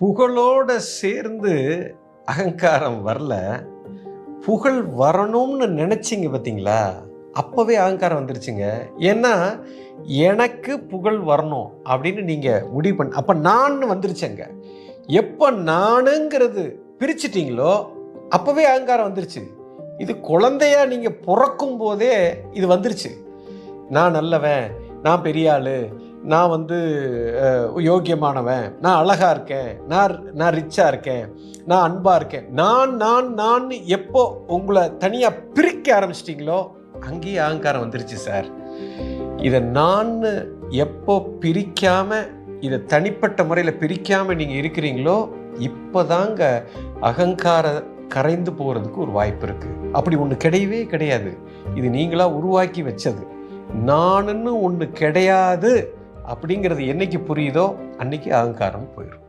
புகழோட சேர்ந்து அகங்காரம் வரல. புகழ் வரணும்னு நினைச்சிங்க பார்த்தீங்களா, அப்பவே அகங்காரம் வந்துருச்சுங்க. ஏன்னா எனக்கு புகழ் வரணும் அப்படின்னு நீங்க முடிவு பண்ண, அப்ப நான் வந்துருச்சேங்க. எப்ப நானுங்கிறது பிரிச்சிட்டீங்களோ அப்பவே அகங்காரம் வந்துருச்சு. இது குழந்தையா நீங்க பிறக்கும் போதே இது வந்துருச்சு. நான் நல்லவன், நான் பெரிய ஆளு, நான் யோக்கியமானவன், நான் அழகா இருக்கேன், நான் ரிச்சா இருக்கேன், நான் அன்பா இருக்கேன். நான் எப்போ உங்களை தனியா பிரிக்க ஆரம்பிச்சிட்டீங்களோ அங்கேயே அகங்காரம் வந்துருச்சு சார். இதை நான் எப்போ பிரிக்காம, இதை தனிப்பட்ட முறையில் பிரிக்காம நீங்க இருக்கிறீங்களோ இப்போதாங்க அகங்கார கரைந்து போறதுக்கு ஒரு வாய்ப்பு இருக்கு. அப்படி ஒன்று கிடையவே கிடையாது. இது நீங்களா உருவாக்கி வச்சது. நானுன்னு ஒன்று கிடையாது அப்படிங்கிறது என்னைக்கு புரியுதோ அன்னைக்கு அகங்காரம் போயிடும்.